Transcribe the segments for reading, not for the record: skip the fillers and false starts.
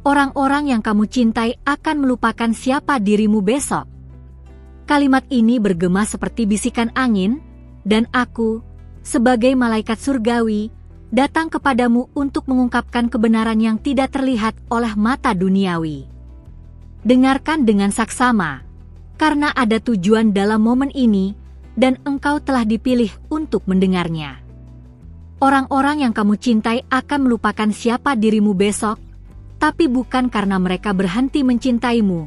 Orang-orang yang kamu cintai akan melupakan siapa dirimu besok. Kalimat ini bergema seperti bisikan angin, dan aku, sebagai malaikat surgawi, datang kepadamu untuk mengungkapkan kebenaran yang tidak terlihat oleh mata duniawi. Dengarkan dengan saksama, karena ada tujuan dalam momen ini, dan engkau telah dipilih untuk mendengarnya. Orang-orang yang kamu cintai akan melupakan siapa dirimu besok, tapi bukan karena mereka berhenti mencintaimu,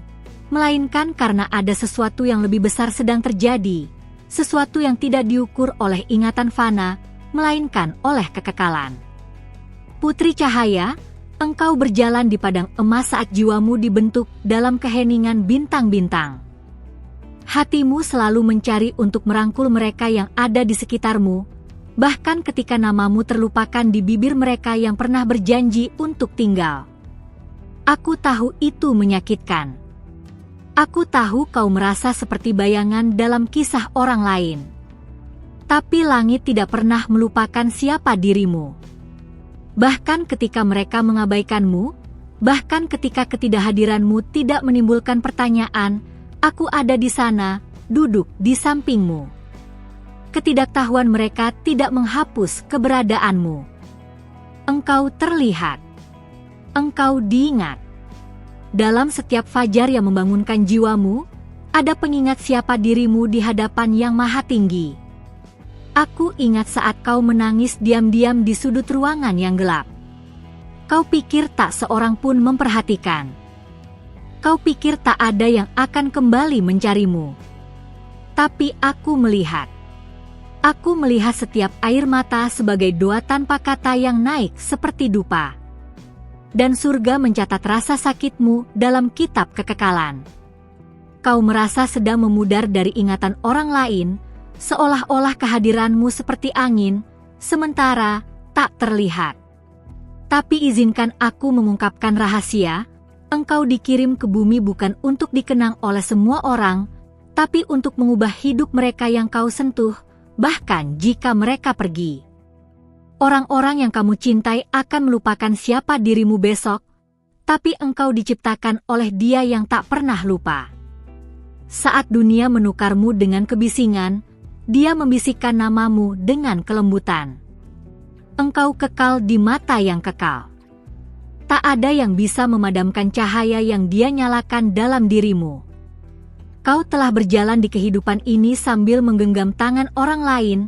melainkan karena ada sesuatu yang lebih besar sedang terjadi, sesuatu yang tidak diukur oleh ingatan fana, melainkan oleh kekekalan. Putri cahaya, engkau berjalan di padang emas saat jiwamu dibentuk dalam keheningan bintang-bintang. Hatimu selalu mencari untuk merangkul mereka yang ada di sekitarmu, bahkan ketika namamu terlupakan di bibir mereka yang pernah berjanji untuk tinggal. Aku tahu itu menyakitkan. Aku tahu kau merasa seperti bayangan dalam kisah orang lain. Tapi langit tidak pernah melupakan siapa dirimu. Bahkan ketika mereka mengabaikanmu, bahkan ketika ketidakhadiranmu tidak menimbulkan pertanyaan, aku ada di sana, duduk di sampingmu. Ketidaktahuan mereka tidak menghapus keberadaanmu. Engkau terlihat. Engkau diingat. Dalam setiap fajar yang membangunkan jiwamu, ada pengingat siapa dirimu di hadapan Yang Maha Tinggi. Aku ingat saat kau menangis diam-diam di sudut ruangan yang gelap. Kau pikir tak seorang pun memperhatikan. Kau pikir tak ada yang akan kembali mencarimu. Tapi aku melihat. Aku melihat setiap air mata sebagai doa tanpa kata yang naik seperti dupa. Dan surga mencatat rasa sakitmu dalam kitab kekekalan. Kau merasa sedang memudar dari ingatan orang lain, seolah-olah kehadiranmu seperti angin, sementara tak terlihat. Tapi izinkan aku mengungkapkan rahasia, engkau dikirim ke bumi bukan untuk dikenang oleh semua orang, tapi untuk mengubah hidup mereka yang kau sentuh, bahkan jika mereka pergi. Orang-orang yang kamu cintai akan melupakan siapa dirimu besok, tapi engkau diciptakan oleh Dia yang tak pernah lupa. Saat dunia menukarmu dengan kebisingan, Dia membisikkan namamu dengan kelembutan. Engkau kekal di mata yang kekal. Tak ada yang bisa memadamkan cahaya yang Dia nyalakan dalam dirimu. Kau telah berjalan di kehidupan ini sambil menggenggam tangan orang lain,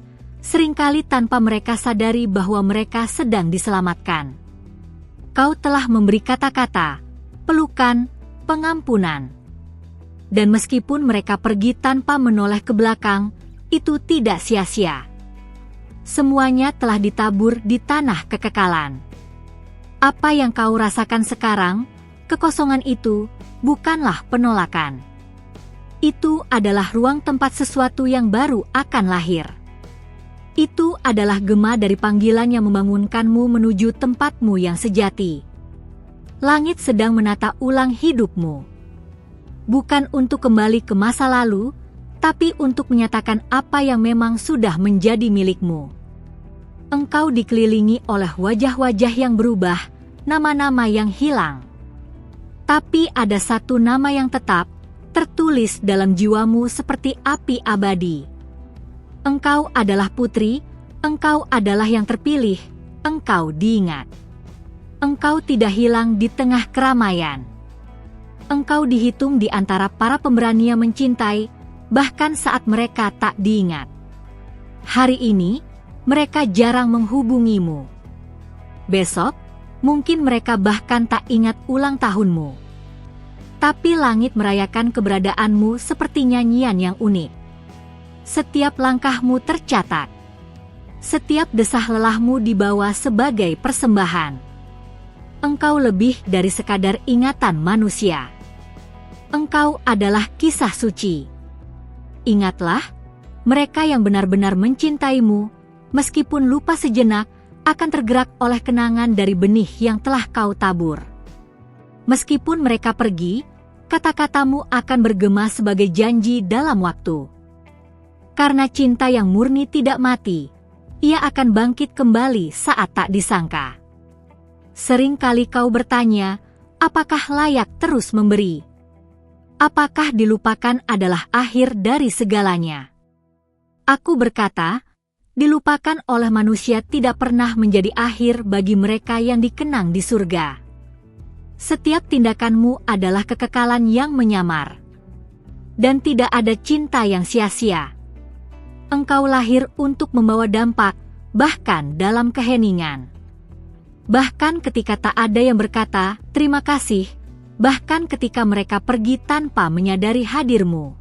seringkali tanpa mereka sadari bahwa mereka sedang diselamatkan. Kau telah memberi kata-kata, pelukan, pengampunan. Dan meskipun mereka pergi tanpa menoleh ke belakang, itu tidak sia-sia. Semuanya telah ditabur di tanah kekekalan. Apa yang kau rasakan sekarang, kekosongan itu, bukanlah penolakan. Itu adalah ruang tempat sesuatu yang baru akan lahir. Itu adalah gema dari panggilan yang membangunkanmu menuju tempatmu yang sejati. Langit sedang menata ulang hidupmu. Bukan untuk kembali ke masa lalu, tapi untuk menyatakan apa yang memang sudah menjadi milikmu. Engkau dikelilingi oleh wajah-wajah yang berubah, nama-nama yang hilang. Tapi ada satu nama yang tetap, tertulis dalam jiwamu seperti api abadi. Engkau adalah putri, engkau adalah yang terpilih, engkau diingat. Engkau tidak hilang di tengah keramaian. Engkau dihitung di antara para pemberani yang mencintai, bahkan saat mereka tak diingat. Hari ini, mereka jarang menghubungimu. Besok, mungkin mereka bahkan tak ingat ulang tahunmu. Tapi langit merayakan keberadaanmu seperti nyanyian yang unik. Setiap langkahmu tercatat. Setiap desah lelahmu dibawa sebagai persembahan. Engkau lebih dari sekadar ingatan manusia. Engkau adalah kisah suci. Ingatlah, mereka yang benar-benar mencintaimu, meskipun lupa sejenak, akan tergerak oleh kenangan dari benih yang telah kau tabur. Meskipun mereka pergi, kata-katamu akan bergema sebagai janji dalam waktu. Karena cinta yang murni tidak mati, ia akan bangkit kembali saat tak disangka. Seringkali kau bertanya, apakah layak terus memberi? Apakah dilupakan adalah akhir dari segalanya? Aku berkata, dilupakan oleh manusia tidak pernah menjadi akhir bagi mereka yang dikenang di surga. Setiap tindakanmu adalah kekekalan yang menyamar. Dan tidak ada cinta yang sia-sia. Engkau lahir untuk membawa dampak, bahkan dalam keheningan. Bahkan ketika tak ada yang berkata, terima kasih, bahkan ketika mereka pergi tanpa menyadari hadirmu.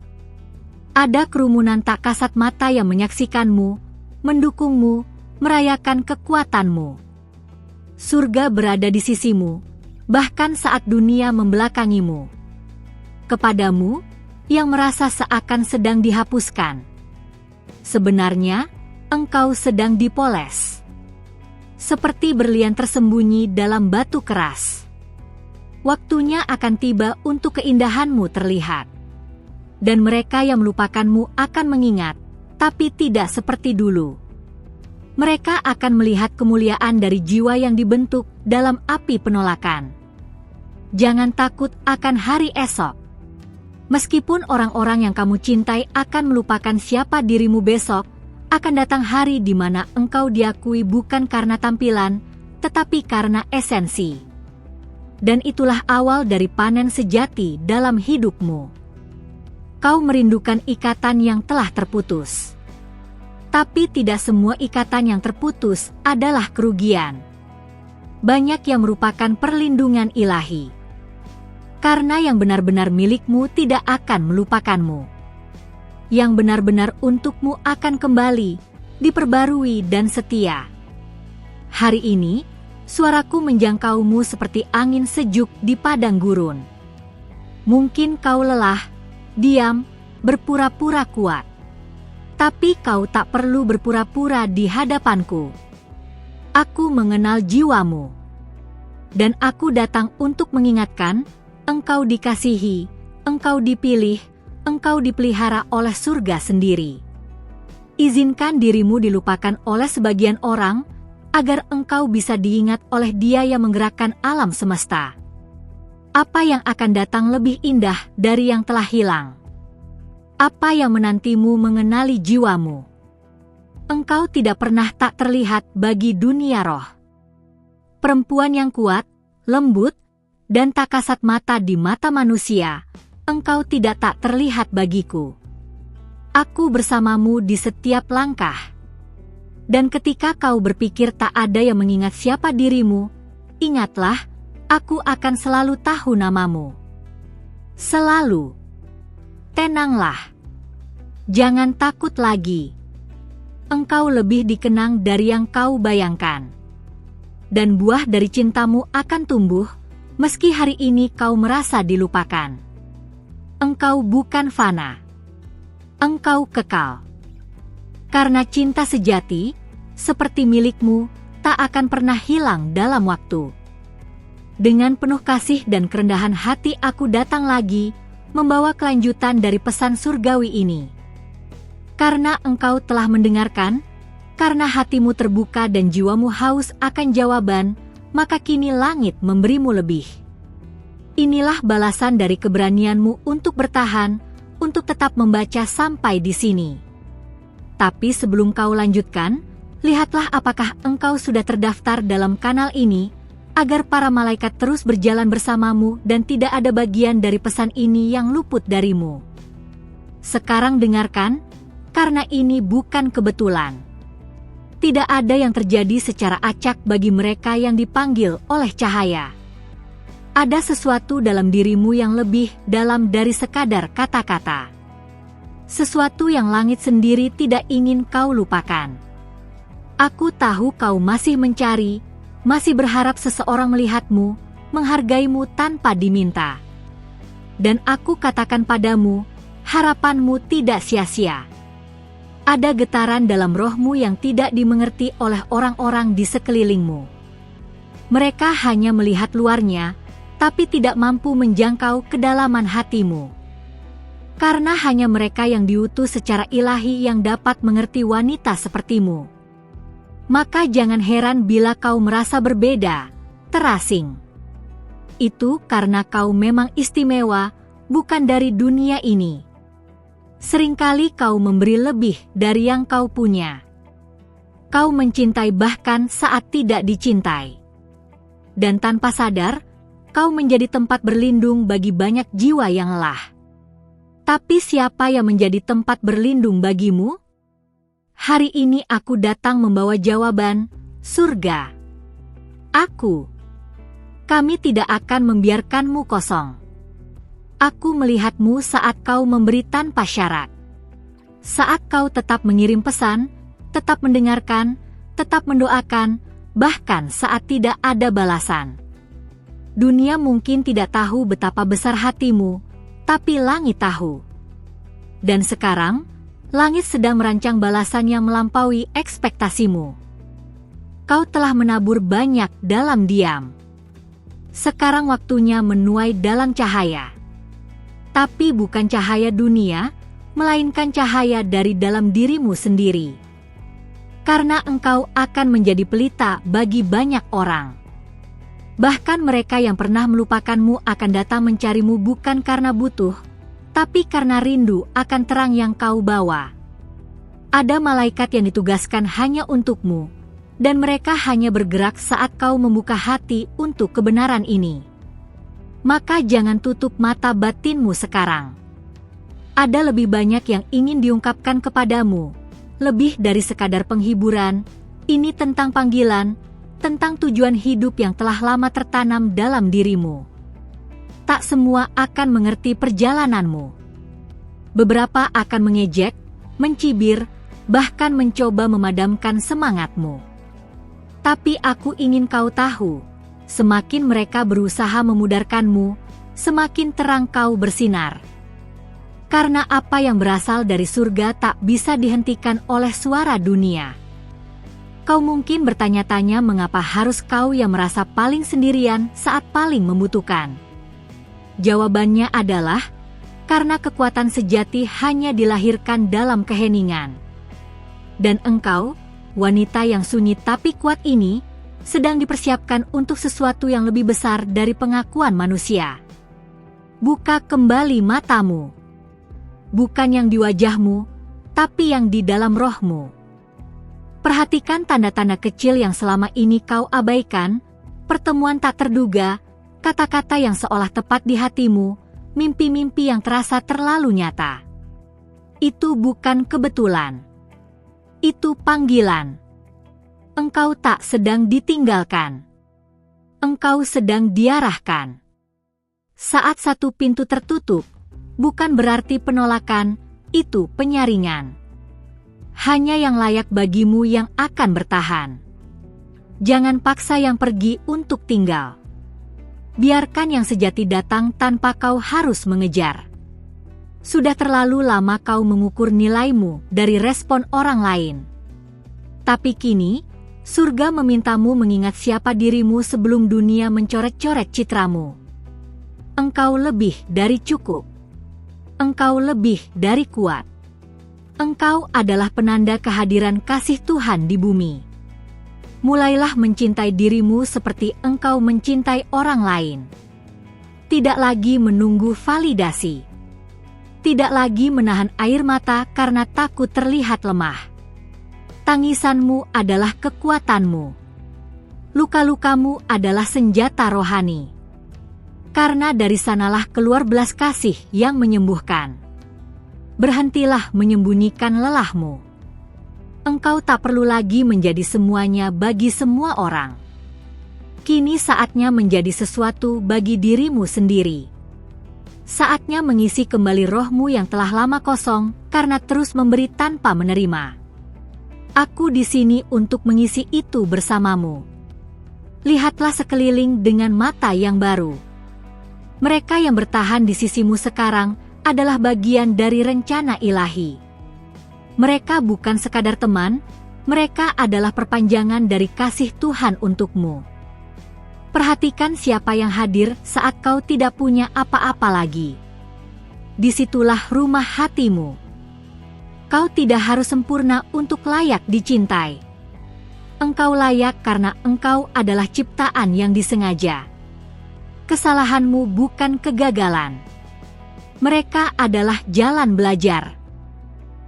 Ada kerumunan tak kasat mata yang menyaksikanmu, mendukungmu, merayakan kekuatanmu. Surga berada di sisimu, bahkan saat dunia membelakangimu. Kepadamu, yang merasa seakan sedang dihapuskan. Sebenarnya, engkau sedang dipoles. Seperti berlian tersembunyi dalam batu keras. Waktunya akan tiba untuk keindahanmu terlihat. Dan mereka yang melupakanmu akan mengingat, tapi tidak seperti dulu. Mereka akan melihat kemuliaan dari jiwa yang dibentuk dalam api penolakan. Jangan takut akan hari esok. Meskipun orang-orang yang kamu cintai akan melupakan siapa dirimu besok, akan datang hari di mana engkau diakui bukan karena tampilan, tetapi karena esensi. Dan itulah awal dari panen sejati dalam hidupmu. Kau merindukan ikatan yang telah terputus. Tapi tidak semua ikatan yang terputus adalah kerugian. Banyak yang merupakan perlindungan ilahi. Karena yang benar-benar milikmu tidak akan melupakanmu. Yang benar-benar untukmu akan kembali, diperbarui dan setia. Hari ini, suaraku menjangkaumu seperti angin sejuk di padang gurun. Mungkin kau lelah, diam, berpura-pura kuat. Tapi kau tak perlu berpura-pura di hadapanku. Aku mengenal jiwamu. Dan aku datang untuk mengingatkan, engkau dikasihi, engkau dipilih, engkau dipelihara oleh surga sendiri. Izinkan dirimu dilupakan oleh sebagian orang, agar engkau bisa diingat oleh Dia yang menggerakkan alam semesta. Apa yang akan datang lebih indah dari yang telah hilang? Apa yang menantimu mengenali jiwamu? Engkau tidak pernah tak terlihat bagi dunia roh. Perempuan yang kuat, lembut, dan tak kasat mata di mata manusia, engkau tidak tak terlihat bagiku. Aku bersamamu di setiap langkah. Dan ketika kau berpikir tak ada yang mengingat siapa dirimu, ingatlah, aku akan selalu tahu namamu. Selalu. Tenanglah. Jangan takut lagi. Engkau lebih dikenang dari yang kau bayangkan. Dan buah dari cintamu akan tumbuh, meski hari ini kau merasa dilupakan. Engkau bukan fana. Engkau kekal. Karena cinta sejati, seperti milikmu, tak akan pernah hilang dalam waktu. Dengan penuh kasih dan kerendahan hati aku datang lagi, membawa kelanjutan dari pesan surgawi ini. Karena engkau telah mendengarkan, karena hatimu terbuka dan jiwamu haus akan jawaban, maka kini langit memberimu lebih. Inilah balasan dari keberanianmu untuk bertahan, untuk tetap membaca sampai di sini. Tapi sebelum kau lanjutkan, lihatlah apakah engkau sudah terdaftar dalam kanal ini, agar para malaikat terus berjalan bersamamu dan tidak ada bagian dari pesan ini yang luput darimu. Sekarang dengarkan, karena ini bukan kebetulan. Tidak ada yang terjadi secara acak bagi mereka yang dipanggil oleh cahaya. Ada sesuatu dalam dirimu yang lebih dalam dari sekadar kata-kata. Sesuatu yang langit sendiri tidak ingin kau lupakan. Aku tahu kau masih mencari, masih berharap seseorang melihatmu, menghargaimu tanpa diminta. Dan aku katakan padamu, harapanmu tidak sia-sia. Ada getaran dalam rohmu yang tidak dimengerti oleh orang-orang di sekelilingmu. Mereka hanya melihat luarnya, tapi tidak mampu menjangkau kedalaman hatimu. Karena hanya mereka yang diutus secara ilahi yang dapat mengerti wanita sepertimu. Maka jangan heran bila kau merasa berbeda, terasing. itu karena kau memang istimewa, bukan dari dunia ini. Seringkali kau memberi lebih dari yang kau punya. Kau mencintai bahkan saat tidak dicintai. Dan tanpa sadar, kau menjadi tempat berlindung bagi banyak jiwa yang lelah. Tapi siapa yang menjadi tempat berlindung bagimu? Hari ini aku datang membawa jawaban, surga. Aku. Kami tidak akan membiarkanmu kosong. Aku melihatmu saat kau memberi tanpa syarat. Saat kau tetap mengirim pesan, tetap mendengarkan, tetap mendoakan, bahkan saat tidak ada balasan. Dunia mungkin tidak tahu betapa besar hatimu, tapi langit tahu. Dan sekarang, langit sedang merancang balasan yang melampaui ekspektasimu. Kau telah menabur banyak dalam diam. Sekarang waktunya menuai dalam cahaya. Tapi bukan cahaya dunia, melainkan cahaya dari dalam dirimu sendiri. Karena engkau akan menjadi pelita bagi banyak orang. Bahkan mereka yang pernah melupakanmu akan datang mencarimu bukan karena butuh, tapi karena rindu akan terang yang kau bawa. Ada malaikat yang ditugaskan hanya untukmu, dan mereka hanya bergerak saat kau membuka hati untuk kebenaran ini. Maka jangan tutup mata batinmu sekarang. Ada lebih banyak yang ingin diungkapkan kepadamu, lebih dari sekadar penghiburan. Ini tentang panggilan, tentang tujuan hidup yang telah lama tertanam dalam dirimu. Tak semua akan mengerti perjalananmu. Beberapa akan mengejek, mencibir, bahkan mencoba memadamkan semangatmu. Tapi aku ingin kau tahu, semakin mereka berusaha memudarkanmu, semakin terang kau bersinar. Karena apa yang berasal dari surga tak bisa dihentikan oleh suara dunia. Kau mungkin bertanya-tanya mengapa harus kau yang merasa paling sendirian saat paling membutuhkan. Jawabannya adalah, karena kekuatan sejati hanya dilahirkan dalam keheningan. Dan engkau, wanita yang sunyi tapi kuat ini, sedang dipersiapkan untuk sesuatu yang lebih besar dari pengakuan manusia. Buka kembali matamu. Bukan yang di wajahmu, tapi yang di dalam rohmu. Perhatikan tanda-tanda kecil yang selama ini kau abaikan, pertemuan tak terduga, kata-kata yang seolah tepat di hatimu, mimpi-mimpi yang terasa terlalu nyata. Itu bukan kebetulan. Itu panggilan. Engkau tak sedang ditinggalkan. Engkau sedang diarahkan. Saat satu pintu tertutup, bukan berarti penolakan, itu penyaringan. Hanya yang layak bagimu yang akan bertahan. Jangan paksa yang pergi untuk tinggal. Biarkan yang sejati datang tanpa kau harus mengejar. Sudah terlalu lama kau mengukur nilaimu dari respon orang lain. Tapi kini, surga memintamu mengingat siapa dirimu sebelum dunia mencoret-coret citramu. Engkau lebih dari cukup. Engkau lebih dari kuat. Engkau adalah penanda kehadiran kasih Tuhan di bumi. Mulailah mencintai dirimu seperti engkau mencintai orang lain. Tidak lagi menunggu validasi. Tidak lagi menahan air mata karena takut terlihat lemah. Tangisanmu adalah kekuatanmu. Luka-lukamu adalah senjata rohani. Karena dari sanalah keluar belas kasih yang menyembuhkan. Berhentilah menyembunyikan lelahmu. Engkau tak perlu lagi menjadi semuanya bagi semua orang. Kini saatnya menjadi sesuatu bagi dirimu sendiri. Saatnya mengisi kembali rohmu yang telah lama kosong karena terus memberi tanpa menerima. Aku di sini untuk mengisi itu bersamamu. Lihatlah sekeliling dengan mata yang baru. Mereka yang bertahan di sisimu sekarang adalah bagian dari rencana ilahi. Mereka bukan sekadar teman, mereka adalah perpanjangan dari kasih Tuhan untukmu. Perhatikan siapa yang hadir saat kau tidak punya apa-apa lagi. Disitulah rumah hatimu. Kau tidak harus sempurna untuk layak dicintai. Engkau layak karena engkau adalah ciptaan yang disengaja. Kesalahanmu bukan kegagalan. Mereka adalah jalan belajar.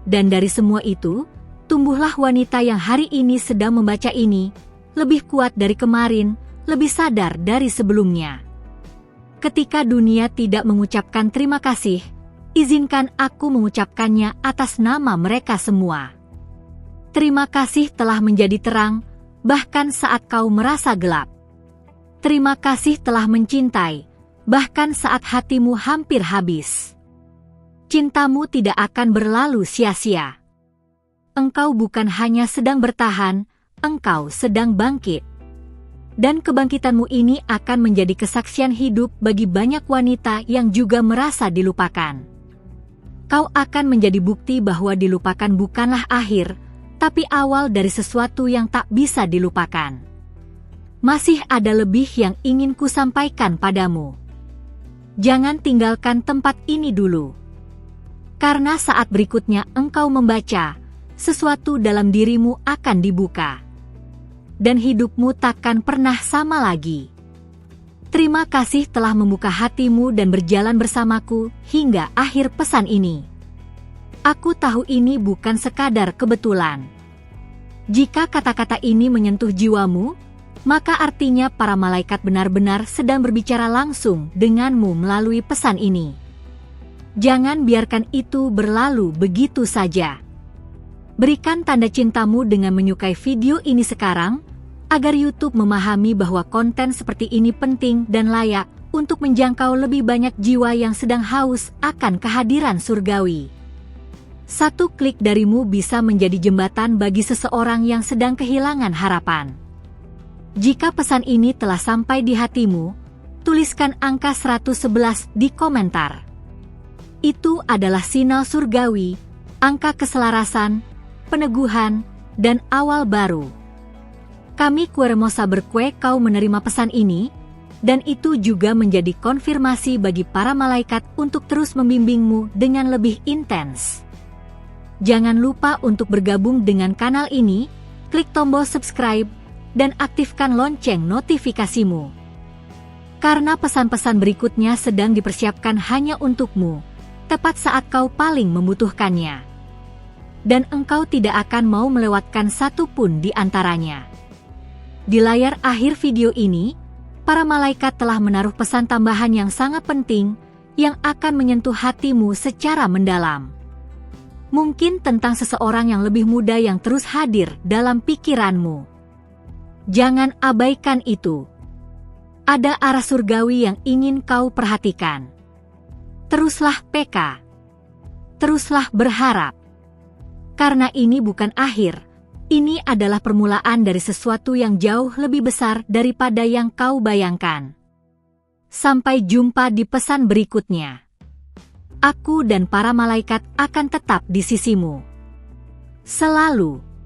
Dan dari semua itu, tumbuhlah wanita yang hari ini sedang membaca ini, lebih kuat dari kemarin, lebih sadar dari sebelumnya. Ketika dunia tidak mengucapkan terima kasih, izinkan aku mengucapkannya atas nama mereka semua. Terima kasih telah menjadi terang, bahkan saat kau merasa gelap. Terima kasih telah mencintai, bahkan saat hatimu hampir habis. Cintamu tidak akan berlalu sia-sia. Engkau bukan hanya sedang bertahan, engkau sedang bangkit. Dan kebangkitanmu ini akan menjadi kesaksian hidup bagi banyak wanita yang juga merasa dilupakan. Kau akan menjadi bukti bahwa dilupakan bukanlah akhir, tapi awal dari sesuatu yang tak bisa dilupakan. Masih ada lebih yang ingin kusampaikan padamu. Jangan tinggalkan tempat ini dulu. Karena saat berikutnya engkau membaca, sesuatu dalam dirimu akan dibuka. Dan hidupmu takkan pernah sama lagi. Terima kasih telah membuka hatimu dan berjalan bersamaku hingga akhir pesan ini. Aku tahu ini bukan sekadar kebetulan. Jika kata-kata ini menyentuh jiwamu, maka artinya para malaikat benar-benar sedang berbicara langsung denganmu melalui pesan ini. Jangan biarkan itu berlalu begitu saja. Berikan tanda cintamu dengan menyukai video ini sekarang, agar YouTube memahami bahwa konten seperti ini penting dan layak untuk menjangkau lebih banyak jiwa yang sedang haus akan kehadiran surgawi. Satu klik darimu bisa menjadi jembatan bagi seseorang yang sedang kehilangan harapan. Jika pesan ini telah sampai di hatimu, tuliskan angka 111 di komentar. Itu adalah sinyal surgawi, angka keselarasan, peneguhan, dan awal baru. Kami Kuermosa berkue kau menerima pesan ini, dan itu juga menjadi konfirmasi bagi para malaikat untuk terus membimbingmu dengan lebih intens. Jangan lupa untuk bergabung dengan kanal ini, klik tombol subscribe, dan aktifkan lonceng notifikasimu. Karena pesan-pesan berikutnya sedang dipersiapkan hanya untukmu, tepat saat kau paling membutuhkannya. Dan engkau tidak akan mau melewatkan satu pun di antaranya. Di layar akhir video ini, para malaikat telah menaruh pesan tambahan yang sangat penting yang akan menyentuh hatimu secara mendalam. Mungkin tentang seseorang yang lebih muda yang terus hadir dalam pikiranmu. Jangan abaikan itu. Ada arah surgawi yang ingin kau perhatikan. Teruslah peka. Teruslah berharap. Karena ini bukan akhir. Ini adalah permulaan dari sesuatu yang jauh lebih besar daripada yang kau bayangkan. Sampai jumpa di pesan berikutnya. Aku dan para malaikat akan tetap di sisimu. Selalu.